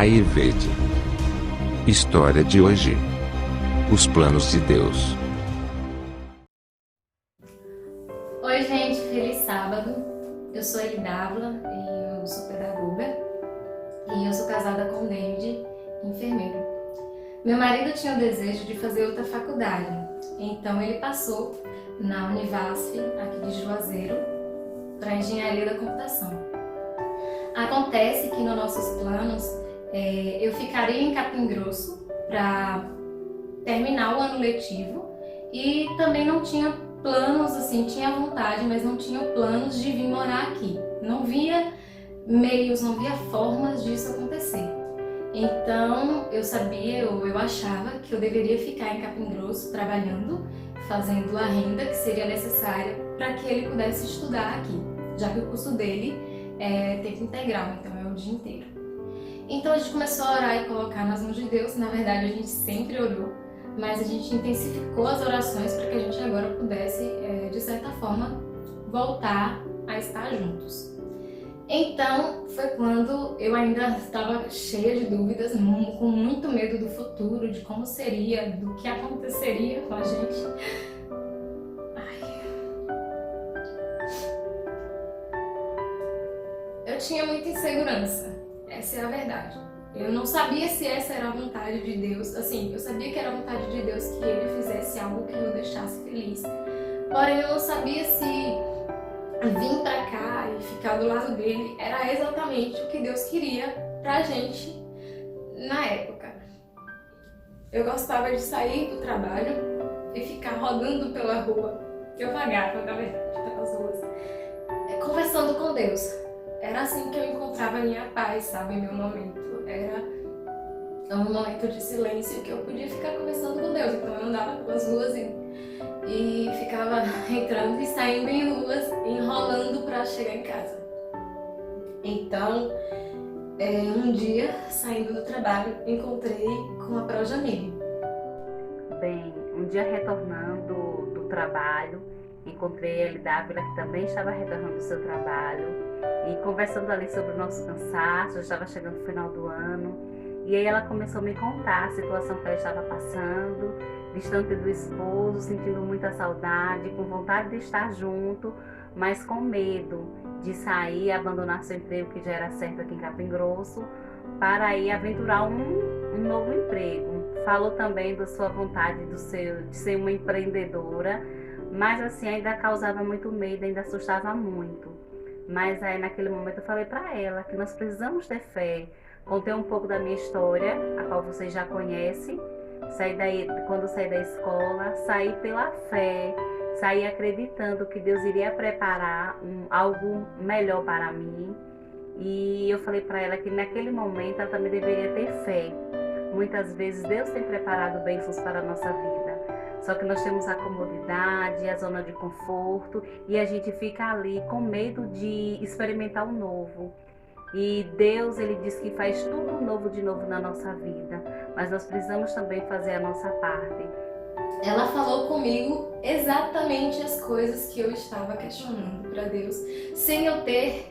Ayurveda. História de hoje. Os planos de Deus. Oi gente, feliz sábado. Eu sou Elidávila e eu sou pedagoga e eu sou casada com o David, enfermeiro. Meu marido tinha o desejo de fazer outra faculdade, então ele passou na Univasf, aqui de Juazeiro, para Engenharia da Computação. Acontece que nos nossos planos eu ficaria em Capim Grosso para terminar o ano letivo e também não tinha planos, assim, tinha vontade, mas não tinha planos de vir morar aqui. Não via meios, não via formas disso acontecer. Então eu sabia, ou eu achava que eu deveria ficar em Capim Grosso trabalhando, fazendo a renda que seria necessária para que ele pudesse estudar aqui, já que o curso dele é tempo integral, então é o dia inteiro. Então a gente começou a orar e colocar nas mãos de Deus. Na verdade a gente sempre orou, mas a gente intensificou as orações para que a gente agora pudesse, de certa forma, voltar a estar juntos. Então foi quando eu ainda estava cheia de dúvidas, com muito medo do futuro, de como seria, do que aconteceria com a gente. Eu tinha muita insegurança, essa é a verdade. Eu não sabia se essa era a vontade de Deus. Assim, eu sabia que era a vontade de Deus que ele fizesse algo que me deixasse feliz. Porém, eu não sabia se vir pra cá e ficar do lado dele era exatamente o que Deus queria pra gente na época. Eu gostava de sair do trabalho e ficar rodando pela rua. Eu vagava, na verdade, pelas ruas, conversando com Deus. Era assim que eu encontrava a minha paz, sabe, meu momento. Era um momento de silêncio que eu podia ficar conversando com Deus. Então eu andava pelas ruas e ficava entrando e saindo em ruas, enrolando para chegar em casa. Então, um dia, saindo do trabalho, encontrei com a Projamile. Bem, um dia retornando do trabalho, encontrei a Elidávila, que também estava retornando do seu trabalho, e conversando ali sobre o nosso cansaço. Já estava chegando o final do ano, e aí ela começou a me contar a situação que ela estava passando, distante do esposo, sentindo muita saudade, com vontade de estar junto, mas com medo de sair, abandonar seu emprego que já era certo aqui em Capim Grosso, para ir aventurar um novo emprego. Falou também da sua vontade de ser uma empreendedora, mas assim ainda causava muito medo, ainda assustava muito. Mas aí naquele momento eu falei para ela que nós precisamos ter fé. Contei um pouco da minha história, a qual vocês já conhecem. Quando saí da escola, saí pela fé, saí acreditando que Deus iria preparar algo melhor para mim. E eu falei para ela que naquele momento ela também deveria ter fé. Muitas vezes Deus tem preparado bênçãos para a nossa vida, só que nós temos a comodidade, a zona de conforto, e a gente fica ali com medo de experimentar o novo. E Deus, ele diz que faz tudo novo de novo na nossa vida, mas nós precisamos também fazer a nossa parte. Ela falou comigo exatamente as coisas que eu estava questionando para Deus, sem eu ter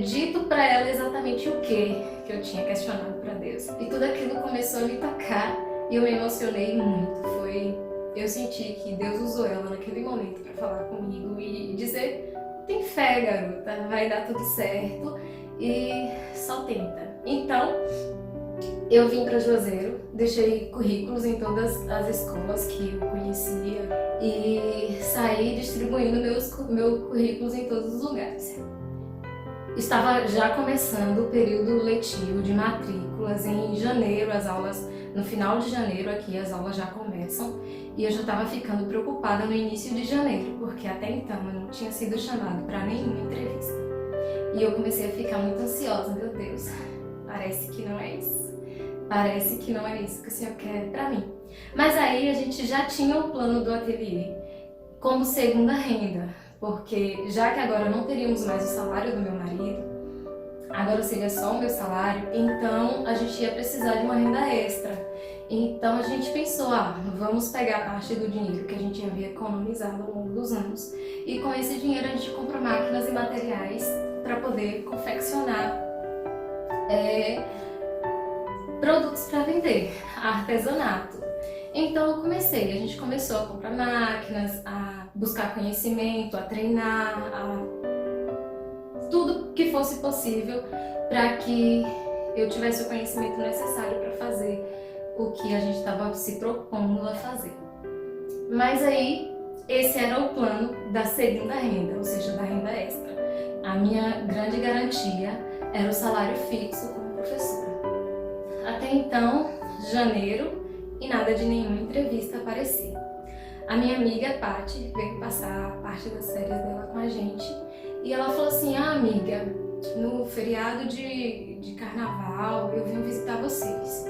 dito para ela exatamente o que eu tinha questionado para Deus. E tudo aquilo começou a me tocar e eu me emocionei muito. Eu senti que Deus usou ela naquele momento para falar comigo e dizer: tem fé, garota, vai dar tudo certo e só tenta. Então, eu vim para Juazeiro, deixei currículos em todas as escolas que eu conhecia e saí distribuindo meus currículos em todos os lugares. Estava já começando o período letivo de matrículas. Em janeiro, as aulas, no final de janeiro aqui as aulas já começam, e eu já estava ficando preocupada no início de janeiro, porque até então eu não tinha sido chamada para nenhuma entrevista. E eu comecei a ficar muito ansiosa. Meu Deus, parece que não é isso. Parece que não é isso que o Senhor quer para mim. Mas aí a gente já tinha o plano do ateliê como segunda renda, porque já que agora não teríamos mais o salário do meu marido, agora seria só o meu salário, então a gente ia precisar de uma renda extra. Então a gente pensou, vamos pegar parte do dinheiro que a gente havia economizado ao longo dos anos, e com esse dinheiro a gente compra máquinas e materiais para poder confeccionar produtos para vender, artesanato. Então eu comecei, a gente começou a comprar máquinas, a buscar conhecimento, a treinar, tudo que fosse possível para que eu tivesse o conhecimento necessário para fazer o que a gente estava se propondo a fazer. Mas aí, esse era o plano da segunda renda, ou seja, da renda extra. A minha grande garantia era o salário fixo como professora. Até então, janeiro, e nada de nenhuma entrevista aparecia. A minha amiga Paty veio passar parte das férias dela com a gente e ela falou assim: amiga, no feriado de carnaval eu vim visitar vocês.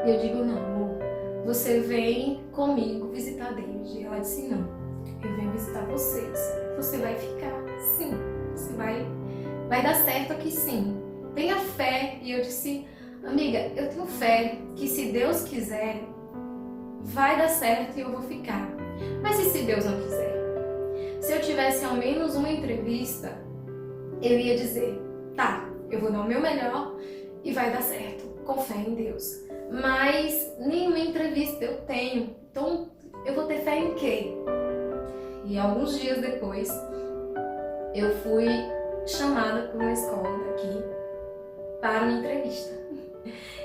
E eu digo: não, amor, você vem comigo visitar a David. Ela disse: não, eu venho visitar vocês. Você vai ficar? Sim. Você vai dar certo aqui, sim. Tenha fé. E eu disse: amiga, eu tenho fé que se Deus quiser, vai dar certo e eu vou ficar. Mas e se Deus não quiser? Se eu tivesse ao menos uma entrevista, eu ia dizer: tá, eu vou dar o meu melhor e vai dar certo, com fé em Deus. Mas nenhuma entrevista eu tenho, então eu vou ter fé em quê? E alguns dias depois, eu fui chamada por uma escola daqui para uma entrevista.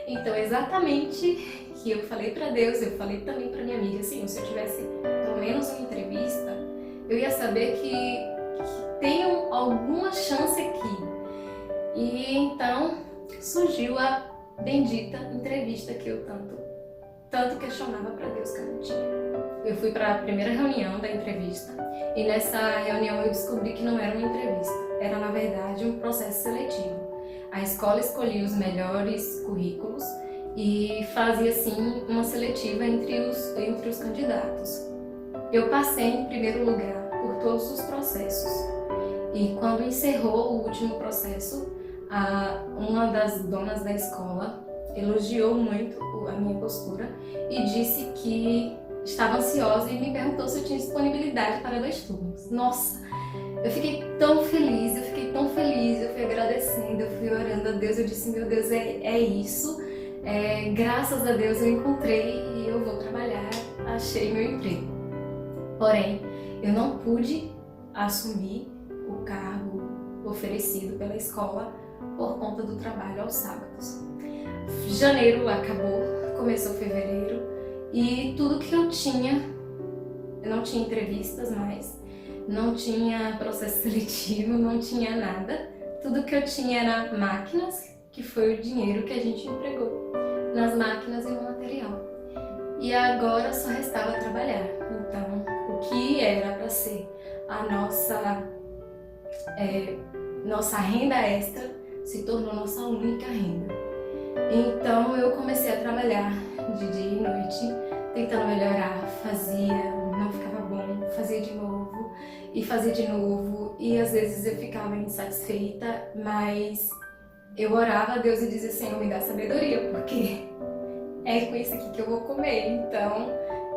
Então, exatamente que eu falei para Deus, eu falei também para minha amiga, assim, se eu tivesse pelo menos uma entrevista, eu ia saber que tenho alguma chance aqui. E então surgiu a bendita entrevista que eu tanto questionava para Deus que eu não tinha. Eu fui para a primeira reunião da entrevista e nessa reunião eu descobri que não era uma entrevista, era na verdade um processo seletivo. A escola escolhia os melhores currículos e fazia assim uma seletiva entre os candidatos. Eu passei em primeiro lugar por todos os processos e quando encerrou o último processo, uma das donas da escola elogiou muito a minha postura e disse que estava ansiosa e me perguntou se eu tinha disponibilidade para 2 turnos. Nossa, eu fiquei tão feliz, eu fui agradecendo, eu fui orando a Deus, eu disse: meu Deus, é isso, graças a Deus eu encontrei e eu vou trabalhar, achei meu emprego. Porém, eu não pude assumir o cargo oferecido pela escola por conta do trabalho aos sábados. Janeiro acabou, começou fevereiro e tudo que eu não tinha entrevistas mais, não tinha processo seletivo, não tinha nada. Tudo que eu tinha era máquinas, que foi o dinheiro que a gente empregou nas máquinas e no material. E agora só restava trabalhar. Então, o que era para ser a nossa renda extra se tornou nossa única renda. Então eu comecei a trabalhar de dia e noite, tentando melhorar, não ficava bom, fazia de novo e às vezes eu ficava insatisfeita, mas eu orava a Deus e dizia: Senhor, me dá sabedoria, porque é com isso aqui que eu vou comer, então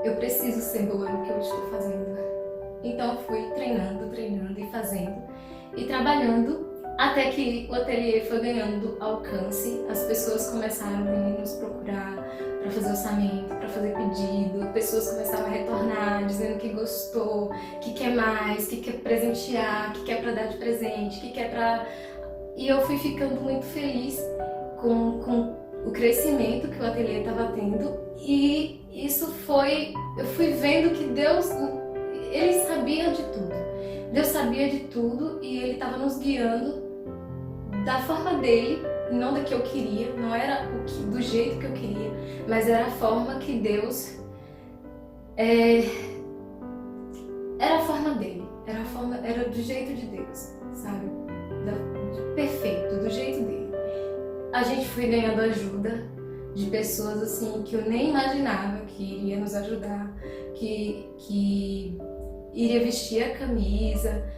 eu preciso ser boa no que eu estou fazendo. Então eu fui treinando e fazendo e trabalhando até que o ateliê foi ganhando alcance, as pessoas começaram a vir nos procurar para fazer orçamento, para fazer pedido, pessoas começaram a retornar dizendo que gostou, que quer mais, que quer presentear, que quer para dar de presente, que quer para... E eu fui ficando muito feliz com o crescimento que o ateliê estava tendo e isso foi... Eu fui vendo que Deus, Ele sabia de tudo. Deus sabia de tudo e Ele estava nos guiando da forma dele, não da que eu queria, não era do jeito que eu queria, mas era a forma que Deus... Era a forma dele, era do jeito de Deus, sabe? Perfeito, do jeito dele. A gente foi ganhando ajuda de pessoas assim que eu nem imaginava que iria nos ajudar, que iria vestir a camisa.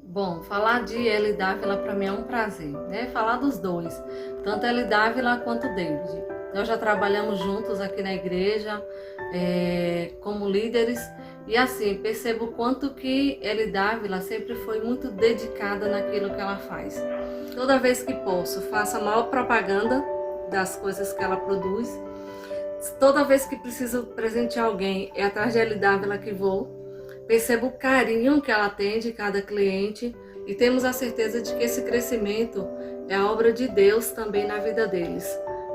Bom, falar de Eli Dávila para mim é um prazer, né? Falar dos dois, tanto Eli Dávila quanto David. Nós já trabalhamos juntos aqui na igreja, como líderes, e assim, percebo o quanto que Eli Dávila sempre foi muito dedicada naquilo que ela faz. Toda vez que posso, faço a maior propaganda das coisas que ela produz. Toda vez que preciso presentear alguém, é atrás de Eli Dávila que vou. Percebo o carinho que ela tem de cada cliente e temos a certeza de que esse crescimento é a obra de Deus também na vida deles.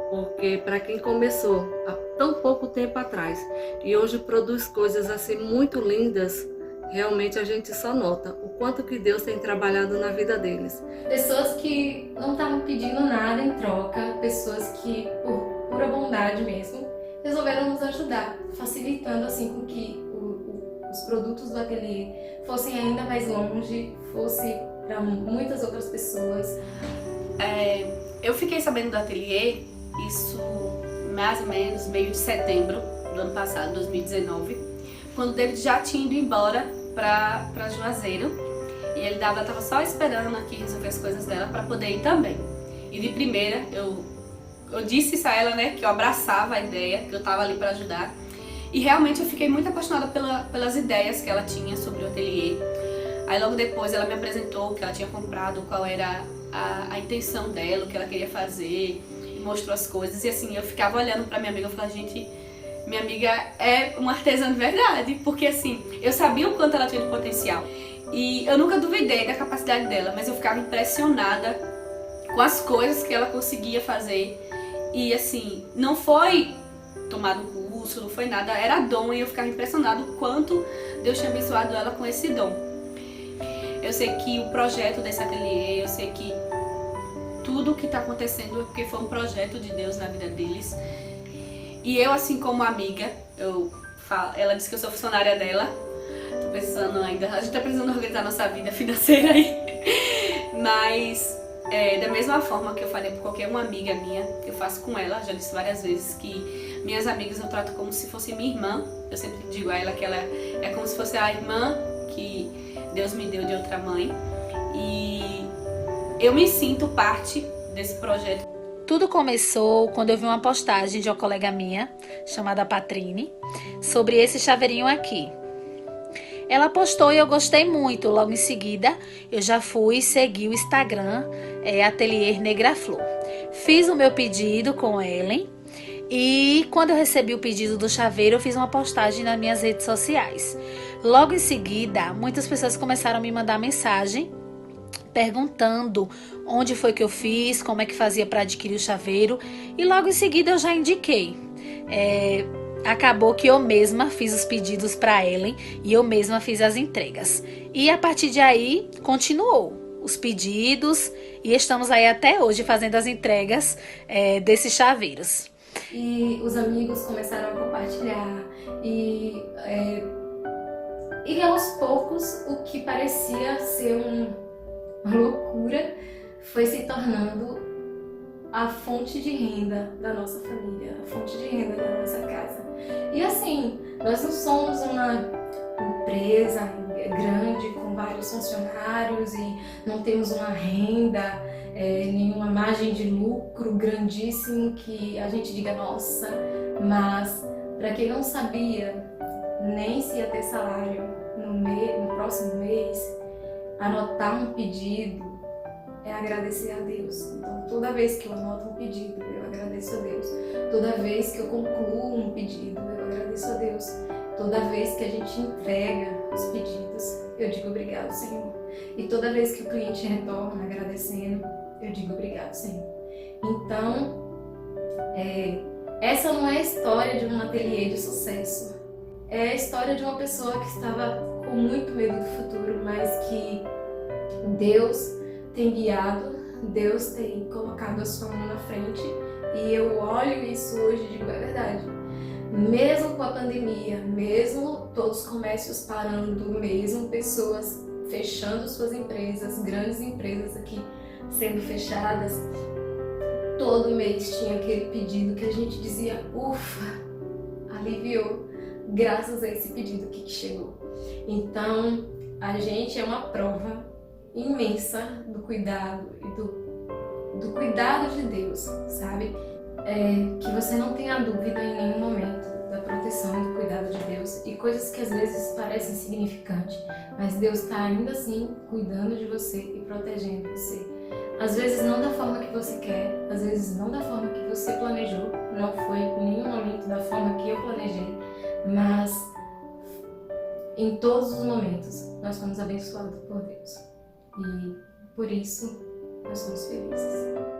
Porque para quem começou há tão pouco tempo atrás e hoje produz coisas assim muito lindas, realmente a gente só nota o quanto que Deus tem trabalhado na vida deles. Pessoas que não estavam pedindo nada em troca, pessoas que, por pura bondade mesmo, resolveram nos ajudar, facilitando assim com que os produtos do ateliê fossem ainda mais longe, fosse para muitas outras pessoas. Eu fiquei sabendo do ateliê, isso mais ou menos meio de setembro do ano passado, 2019, quando o David já tinha ido embora para Juazeiro e ele estava só esperando aqui resolver as coisas dela para poder ir também. E de primeira eu disse isso a ela, né, que eu abraçava a ideia, que eu estava ali para ajudar. E realmente eu fiquei muito apaixonada pelas ideias que ela tinha sobre o ateliê. Aí logo depois ela me apresentou o que ela tinha comprado, qual era a intenção dela, o que ela queria fazer, e mostrou as coisas. E assim, eu ficava olhando pra minha amiga e falava, gente, minha amiga é uma artesã de verdade. Porque assim, eu sabia o quanto ela tinha de potencial. E eu nunca duvidei da capacidade dela, mas eu ficava impressionada com as coisas que ela conseguia fazer. E assim, não foi tomado um curso, não foi nada, era dom, e eu ficava impressionada o quanto Deus tinha abençoado ela com esse dom. Eu sei que o projeto desse ateliê, eu sei que tudo o que está acontecendo é porque foi um projeto de Deus na vida deles. E eu, assim como amiga, ela disse que eu sou funcionária dela, tô pensando ainda, a gente tá precisando organizar nossa vida financeira aí, mas da mesma forma que eu faria por qualquer uma amiga minha, eu faço com ela. Já disse várias vezes que minhas amigas eu trato como se fosse minha irmã. Eu sempre digo a ela que ela é como se fosse a irmã que Deus me deu de outra mãe. E eu me sinto parte desse projeto. Tudo começou quando eu vi uma postagem de uma colega minha, chamada Patrine, sobre esse chaveirinho aqui. Ela postou e eu gostei muito. Logo em seguida, eu já fui seguir o Instagram, Ateliê Negra Flor. Fiz o meu pedido com Ellen e quando eu recebi o pedido do chaveiro, eu fiz uma postagem nas minhas redes sociais. Logo em seguida, muitas pessoas começaram a me mandar mensagem perguntando onde foi que eu fiz, como é que fazia para adquirir o chaveiro, e logo em seguida eu já indiquei. Acabou que eu mesma fiz os pedidos para Ellen e eu mesma fiz as entregas. E a partir de aí, continuou os pedidos e estamos aí até hoje fazendo as entregas desses chaveiros. E os amigos começaram a compartilhar e aos poucos o que parecia ser uma loucura foi se tornando a fonte de renda da nossa família, a fonte de renda da nossa casa. E assim, nós não somos uma empresa grande com vários funcionários e não temos uma renda, nenhuma margem de lucro grandíssimo que a gente diga nossa, mas para quem não sabia nem se ia ter salário no próximo mês, anotar um pedido é agradecer a Deus. Então, toda vez que eu anoto um pedido, eu agradeço a Deus. Toda vez que eu concluo um pedido, eu agradeço a Deus. Toda vez que a gente entrega os pedidos, eu digo obrigado, Senhor. E toda vez que o cliente retorna agradecendo, eu digo obrigado, Senhor. Então, essa não é a história de um ateliê de sucesso. É a história de uma pessoa que estava com muito medo do futuro, mas que Deus tem guiado, Deus tem colocado a sua mão na frente, e eu olho isso hoje e digo, é verdade. Mesmo com a pandemia, mesmo todos os comércios parando, mesmo pessoas fechando suas empresas, grandes empresas aqui sendo fechadas, todo mês tinha aquele pedido que a gente dizia, ufa, aliviou, graças a esse pedido que chegou. Então, a gente é uma prova imensa do cuidado e do cuidado de Deus, sabe? Que você não tenha dúvida em nenhum momento da proteção e do cuidado de Deus, e coisas que às vezes parecem insignificantes, mas Deus está ainda assim cuidando de você e protegendo você. Às vezes não da forma que você quer, às vezes não da forma que você planejou, não foi em nenhum momento da forma que eu planejei, mas em todos os momentos nós fomos abençoados por Deus. E por isso nós somos felizes.